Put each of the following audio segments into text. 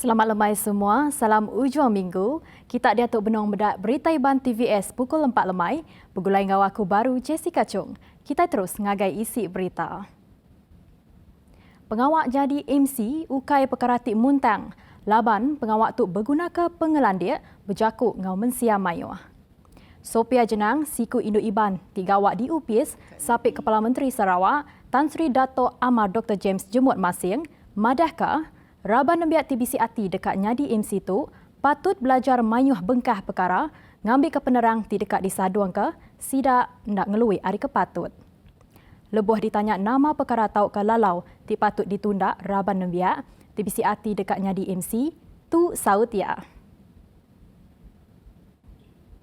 Selamat lemai semua, salam ujung minggu. Kita dia Tok Benong bedak berita Iban TVS pukul 4 lemai. Begulai ngau aku baru Jessica Chung. Kita terus ngagai isi berita. Pengawak jadi MC ukai pekarati muntang. Laban pengawak tu berguna ke pengelandia berjakuk ngau mensia mayuh. Sophia Jenang, Siku Indo Iban, tigawak di UPIS, Sapik Kepala Menteri Sarawak, Tan Sri Dato' Amar Dr. James Jemut Masing, madahkah Raban nembiak TBC Ati dekat nyadi MC tu patut belajar mayuh bengkah perkara ngambil ke penerang ti dekat di saduang ke sidak nak ngelui ari kepatut. Lebuh ditanya nama perkara tau ke lalau ti patut ditunda Raban nembiak TBC Ati dekat nyadi MC tu saut ya.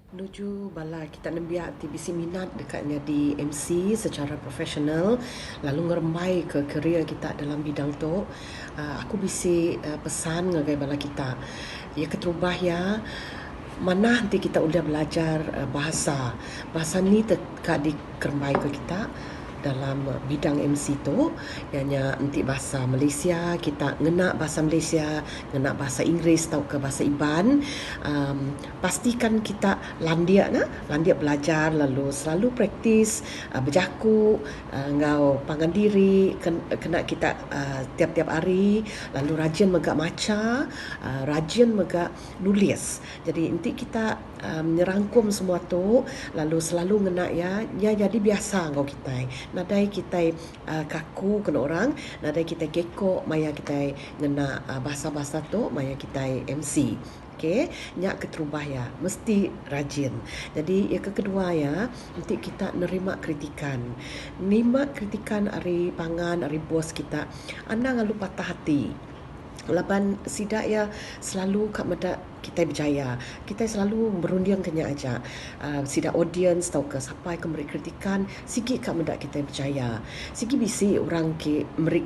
Menuju bala kita nembiak TBC minat dekatnya di MC secara profesional lalu ngeremai ke kerjaya kita dalam bidang tu. Aku bisi pesan ngagai bala kita. Ya keterubah ya mana nanti kita udah belajar bahasa. Bahasa ni dekat dikeremai ke kita dalam bidang MC tu, ianya nanti bahasa Malaysia, kita ngena bahasa Malaysia, ngena bahasa Inggeris atau ke bahasa Iban. Pastikan kita landia belajar lalu selalu praktis berjaku ngau pangan diri kena kita tiap-tiap hari, lalu rajin megak maca, rajin megak nulis. Jadi nanti kita nyerangkum semua tu lalu selalu ngena ya jadi biasa ngau kita. Nadai kita kaku kena orang, nadai kita gekok maya kita ngena bahasa-bahasa tu maya kita MC. Okey, nyak keterubah ya, mesti rajin. Jadi yang kedua ya, nanti kita nerima kritikan. Nerima kritikan ari pangan, ari bos kita. Anda ngalu patah hati. Laban sidak ya selalu kat medak kita berjaya. Kita selalu berundiang kenya aja. Sidak audience tau ke sampai ke memberi kritikan, sigi kat medak kita berjaya. Sigi bisi orang ke memberi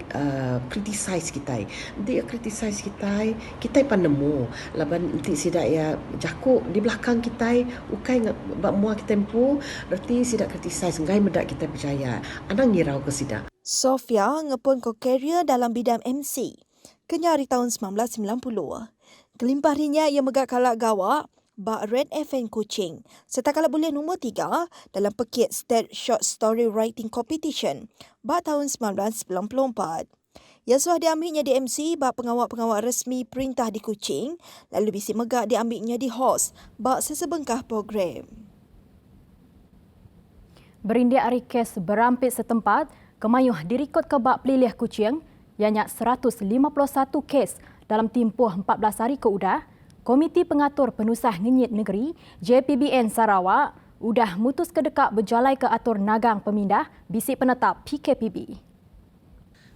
criticize kita. Nanti criticize kita panemu. Laban nanti sidak ya jakuk di belakang kita, ukai bak mua kita tempu, berarti sidak criticize ngai medak kita berjaya. Anang ngirau ke sidak. Sophia ngepun ko karier dalam bidang MC. Kenyari tahun 1990. Kelimpah rinya ia megak kalak gawak bak Red FN Kuching serta kalak boleh nombor 3 dalam pekit State Short Story Writing Competition bak tahun 1994. Ia suah diambilnya di MC bak pengawak-pengawak resmi perintah di Kuching lalu bisi megak diambilnya di host bak sesebengkah program. Berindia ari kes berampit setempat, kemayuh dirikut ke bak pelilih Kuching, ianya 151 kes dalam tempoh 14 hari ke udah, Komiti Pengatur Penusah Ngenyit Negeri JPBN Sarawak udah mutus kedekak berjalai ke atur nagang pemindah bisi penetap PKPB.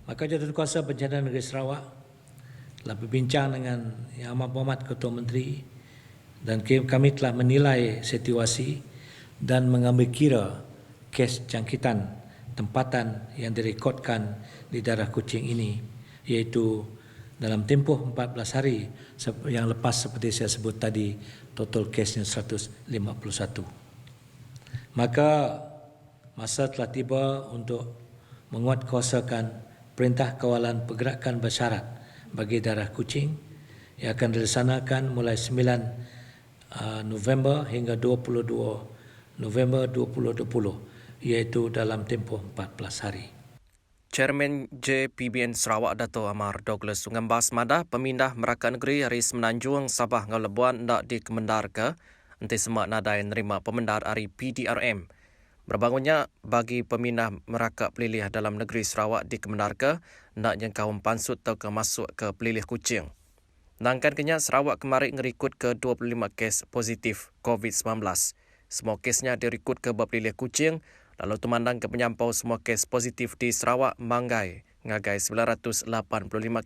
Maka Jadukuasa Bencana Negeri Sarawak telah berbincang dengan Yang Amat Berhormat Ketua Menteri dan kami telah menilai situasi dan mengambil kira kes jangkitan tempatan yang direkodkan di daerah Kuching ini, iaitu dalam tempoh 14 hari yang lepas seperti saya sebut tadi, total kesnya 151. Maka masa telah tiba untuk menguatkuasakan Perintah Kawalan Pergerakan Bersyarat bagi daerah Kuching yang akan dilaksanakan mulai 9 November hingga 22 November 2020, iaitu dalam tempoh 14 hari. Chairman JPBN Sarawak Dato' Amar Douglas ngembas madah pemindah Merakat Negeri hari Semenanjung Sabah ngau Lebuan ndak dikemendar ke enti semak nadai nerima pemendar hari PDRM. Berbangunnya bagi pemindah Merakat Pelilih dalam negeri Sarawak dikemendar ke ndak jengkau pansut atau ke masuk ke Pelilih Kuching. Nangkan kenya Sarawak kemarin ngerikut ke 25 kes positif COVID-19. Semua kesnya dirikut ke Pelilih Kuching. Lalu temandang ke penyampau semua kes positif di Sarawak manggai ngagai 985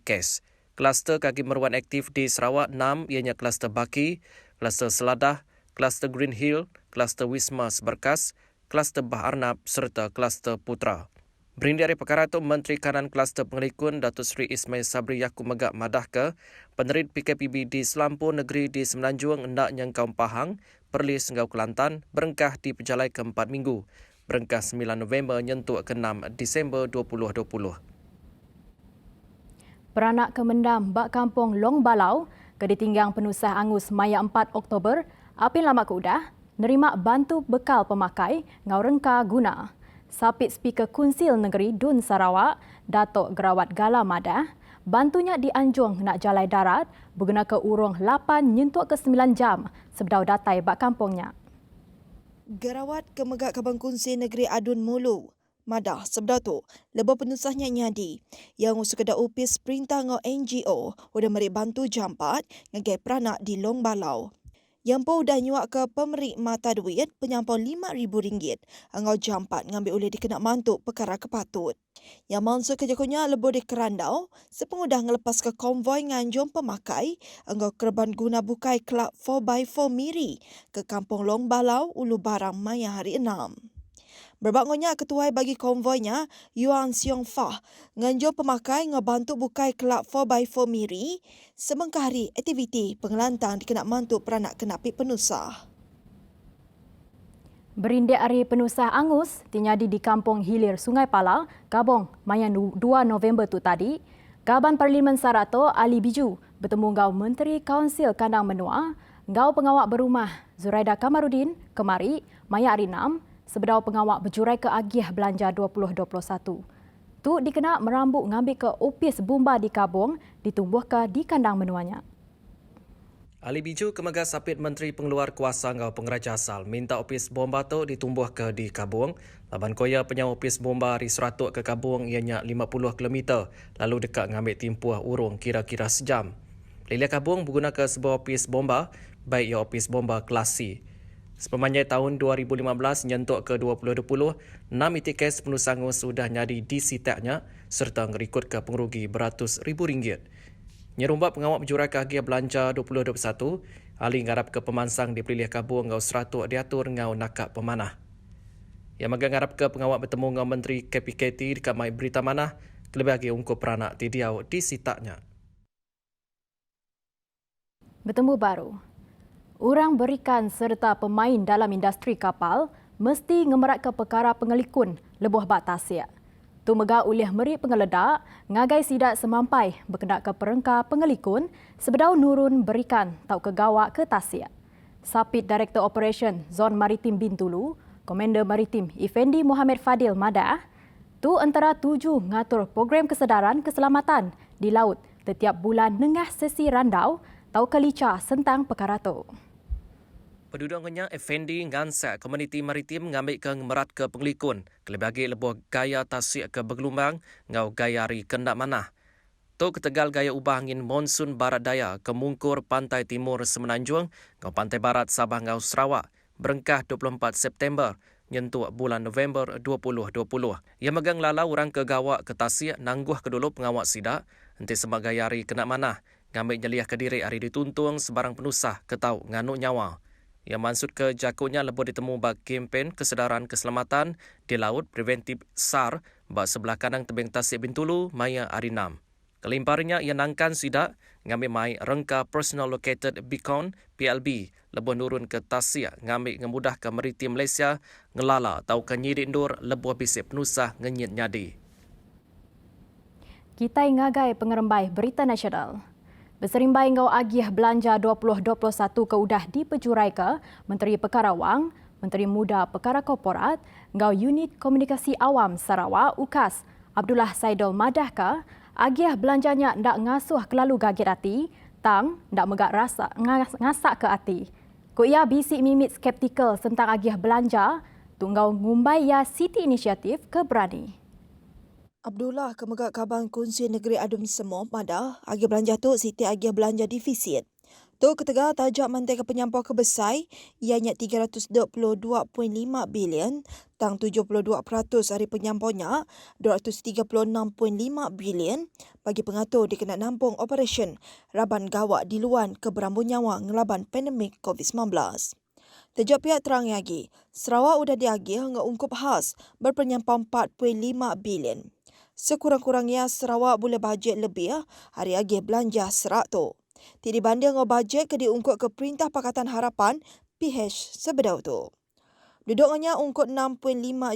kes. Kluster kaki meruan aktif di Sarawak 6 ianya kluster Baki, kluster Seladah, kluster Green Hill, kluster Wisma Seberkas, kluster Bah Arnab serta kluster Putra. Berindia dari perkara itu Menteri Kanan Kluster Pengelikun Datuk Seri Ismail Sabri Yaakob megak madah ke penerit PKPB di Selampur Negeri di Semenanjung hendak nyengkau Pahang, Perlis ngau Kelantan berengkah di pejalai ke-4 minggu. Berengkah 9 November nyentuk ke 6 Disember 2020. Beranak kemendam bak kampung Long Balau, keditinggang penusah angus Maya 4 Oktober, apin lama kudah, nerima bantu bekal pemakai ngau rengka guna. Sapit Speaker Kunsil Negeri Dun Sarawak, Datuk Gerawat Gala Madah, bantunya dianjung nak jalai darat berguna ke urung 8 nyentuk ke 9 jam sebedau datai bak kampungnya. Gerawat Kemegak Kabang Kunsi Negeri Adun Mulu, Madah sebedau tu, lebih penusahnya nyadi yang sekadar upis perintah ngau NGO udah meri bantu jampat ngagai peranak di Long Balau. Yang pun udah nyuak ke pemeri mata duit penyampau RM5,000 angau jampat ngambil oleh dikena mantuk perkara kepatut. Yang mansur kejakunya lebih di kerandau sepeng udah ngelepas ke konvoi nganjung pemakai angau kerban guna bukai kelab 4x4 Miri ke kampung Long Balau Ulu Barang Maya hari 6. Berbangunnya ketua bagi konvoinya, Yuan Siong Fah, nganjur pemakai ngebantu bukai kelab 4x4 Miri, semengkah hari aktiviti pengelantang dikena mantu peranak kenapi penusah. Berindik hari penusah angus tinyadi di kampung hilir Sungai Pala, Gabong, Maya 2 November tu tadi, Gaban Parlimen Sarato Ali Biju bertemu ngau Menteri Kaunsil Kandang Menua, ngau pengawak berumah Zuraida Kamarudin kemari Maya hari 6, sebedau pengawak berjurai ke Agiah Belanja 2021. Tu dikena merambut ngambil ke opis bomba di Kabong, ditumbuh ke di kandang menuanya. Ali Biju kemegah sapit Menteri Pengeluar Kuasa ngau Pengeraja Asal minta opis bomba tu ditumbuh ke di Kabong. Laban koya penyau opis bomba hari 100 ke Kabong ianya 50 km lalu dekat ngambil timpuh urung kira-kira sejam. Lilia Kabong berguna ke sebuah opis bomba, baik ia opis bomba kelas C. Sepanjang tahun 2015 nyentuk ke 2020, 6 itikes penusah angus sudah nyadi disitaknya serta ngerikut ke pengerugi beratus ribu ringgit. Nyerumbat pengawak berjurai ke Agiah Belanja 2021, Ali ngarap ke pemansang di Pelilih Kabung ngau 100 diatur ngau nakak pemanah. Yang magang ngarap ke pengawak bertemu ngau Menteri KPKT dekat Mai Berita Manah, kelebih lagi ungkup peranak tidiau disitaknya. Bertemu baru. Orang berikan serta pemain dalam industri kapal mesti ngemerat ke perkara pengelikun lebuh bak tasik. Tu megah ulih meri pengeledak, ngagai sidak semampai berkendak ke perengka pengelikun sebedau nurun berikan tau ke gawak ke tasik. Sapit Director Operation Zon Maritim Bintulu, Komander Maritim Effendi Mohamed Fadil Madah, tu antara 7 ngatur program kesedaran keselamatan di laut setiap bulan nengah sesi randau tau kelicah sentang perkara tu. Penduduknya Effendi ngansak komuniti maritim ngambil ke merat ke pengelikun, kelebih lagi lebuh gaya tasik ke bergelombang ngau gaya hari kendak manah. Tu ketegal gaya ubah angin monsun barat daya ke mungkur pantai timur Semenanjung ngau pantai barat Sabah ngau Sarawak, berengkah 24 September, nyentuh bulan November 2020. Ia megang lalau orang ke gawak ke tasik nangguh ke dulu pengawak sidak, nanti semak gaya hari kendak manah, ngambil nyeliah ke diri hari dituntung sebarang penusah ke tau nganuk nyawa. Yang maksud ke jakutnya lebih ditemu bak kempen kesedaran keselamatan di laut preventif SAR bak sebelah kanan tebing Tasik Bintulu Maya hari 6. Kelimparannya ia nangkan sidak ngambil mai rengka Personal Located Beacon PLB lebih nurun ke Tasik ngambil ngemudah ke maritim Malaysia ngelala tau ke nyidik ndur lebih bisik penusah ngenyit nyadi. Kita ngagai pengerembai berita nasional. Berserimbai ngau Agiah Belanja 2021 ke udah dipejurai ke Menteri Perkara Wang, Menteri Muda Perkara Korporat, ngau Unit Komunikasi Awam Sarawak UKAS, Abdullah Saidul Madah ke, Agiah belanjanya ndak ngasuh kelalu gagit hati, tang ndak megak rasa ngasak ke hati. Ko ia bisik mimit skeptikal tentang Agiah Belanja, tunggau ngumbai ya City Inisiatif ke berani. Abdullah Kemegak Kabang Kunsi Negeri Adun Semua Madah, Agiah Belanja tu Siti Agiah Belanja defisit. Tu ketegar tajak mantai ke penyampau kebesai, ianya 322.5 bilion, tang 72% hari penyampaunya 236.5 bilion bagi pengatur dikena nampung operasi raban gawak di luar ke berambun nyawa ngelaban pandemik COVID-19. Tejak pihak terang lagi, Sarawak udah diagih hingga ungkup khas berpenyampau 4.5 bilion. Sekurang-kurangnya Sarawak boleh bajet lebih hari agih belanja serak tu. Tidak dibanding dengan bajet ke diungkut ke Perintah Pakatan Harapan PH sebedau tu. Duduknya ungkut 6.5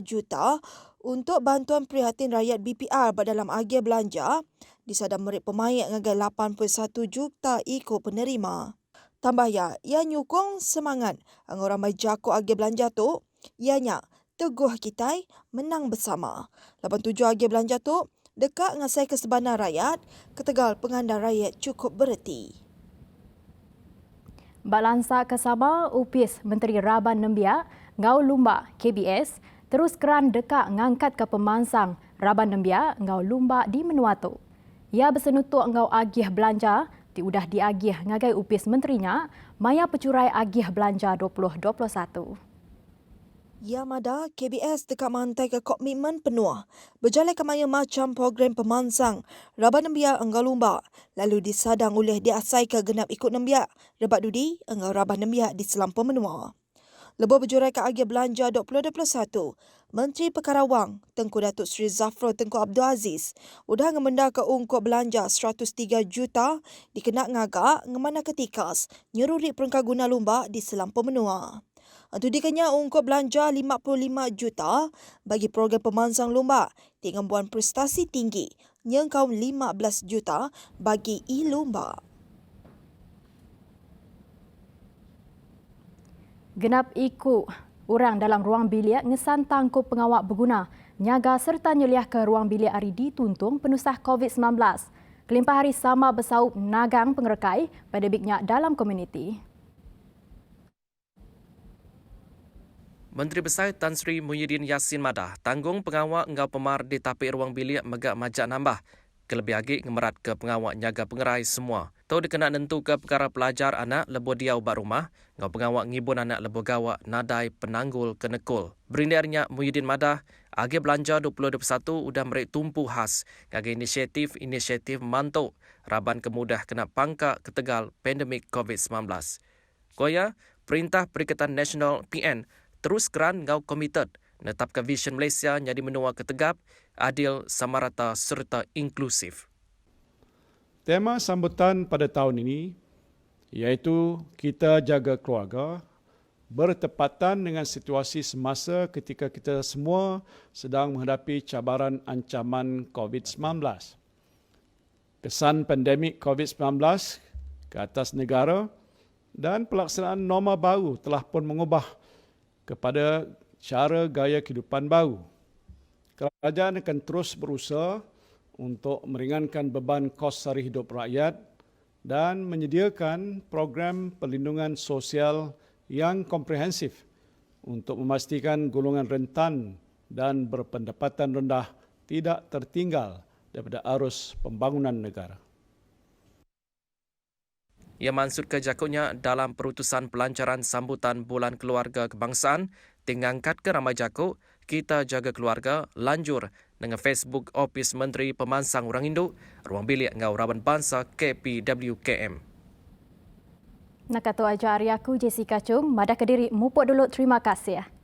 juta untuk bantuan prihatin rakyat BPR dalam agih belanja disadar merit pemayak ngagai 8.1 juta ikut penerima. Tambah ia nyukong semangat orang ramai jako agi belanja tu, ianya teguh kitai menang bersama. 87 agi belanja tu dekat ngasai kesebanan rakyat, ketegal pengandan rakyat cukup bererti. Balansa ke Sabah, UPIS Menteri Raban Nembiak, Ngau Lumba KBS, terus keran dekat ngangkat ke pemansang Raban Nembiak, Ngau Lumba di Menuatu. Ia bersenutuk ngau agih belanja, diudah diagih ngagai UPIS menterinya, maya pecurai agih belanja 2021. Ya mada KBS dekat mantai ke komitmen penuh. Berjalan ke maya macam program pemansang Raban Nembiak Enggau Lumba. Lalu disadang oleh diasai ke genap ikut Nembiak. Rebat dudi Enggau Raban Nembiak di Selampur Menua. Lebih berjurai ke agih belanja 2021, Menteri Perkara Wang Tengku Datuk Seri Zafrul Tengku Abdul Aziz udah ngemenda ke ungkuk belanja 103 juta dikenak ngagak ngemana ketikas nyeruri perengkak guna lumba di Selampur Menua. Itu dikenya ungkuk belanja 55 juta bagi program pemansang lumba dengan buan prestasi tinggi nyengkau 15 juta bagi e-lumba. Genap ikut orang dalam ruang bilik ngesan tangkup pengawak berguna, nyaga serta nyeliah ke ruang bilik hari dituntung penusah COVID-19. Kelimpah hari sama bersaup nagang pengerekai pandemiknya dalam komuniti. Menteri Besar Tan Sri Muhyiddin Yassin Madah tanggung pengawak ngau pemar di tapik ruang bilik megak majak nambah. Kelebih lagi ngemerat ke pengawak nyaga pengerai semua. Tau dikena nentu ke perkara pelajar anak lebo dia ubat rumah, ngau pengawak ngibun anak lebo gawak nadai penanggul kenekul. Berindarnya Muhyiddin Madah, agi belanja 2021 udah merik tumpu khas ngagi inisiatif mantuk Raban kemudah kena pangkak ketegal pandemik COVID-19. Koya, Perintah Perikatan Nasional PN terus keran ngau komited netapkan vision Malaysia jadi menua ketegap, adil, samarata serta inklusif. Tema sambutan pada tahun ini iaitu kita jaga keluarga bertepatan dengan situasi semasa ketika kita semua sedang menghadapi cabaran ancaman COVID-19. Kesan pandemik COVID-19 ke atas negara dan pelaksanaan norma baru telah pun mengubah kepada cara gaya kehidupan baru. Kerajaan akan terus berusaha untuk meringankan beban kos sara hidup rakyat dan menyediakan program perlindungan sosial yang komprehensif untuk memastikan golongan rentan dan berpendapatan rendah tidak tertinggal daripada arus pembangunan negara. Ia maksud ke jakutnya dalam perutusan pelancaran sambutan Bulan Keluarga Kebangsaan, tingangkat ke ramai jakut, kita jaga keluarga, lanjur dengan Facebook Ofis Menteri Pemansang Orang Induk, Ruang Bilik Ngau Raban Bangsa KPWKM. Nak kata ajar aku Jessica Chung, Madah Kediri mupuk dulu terima kasih.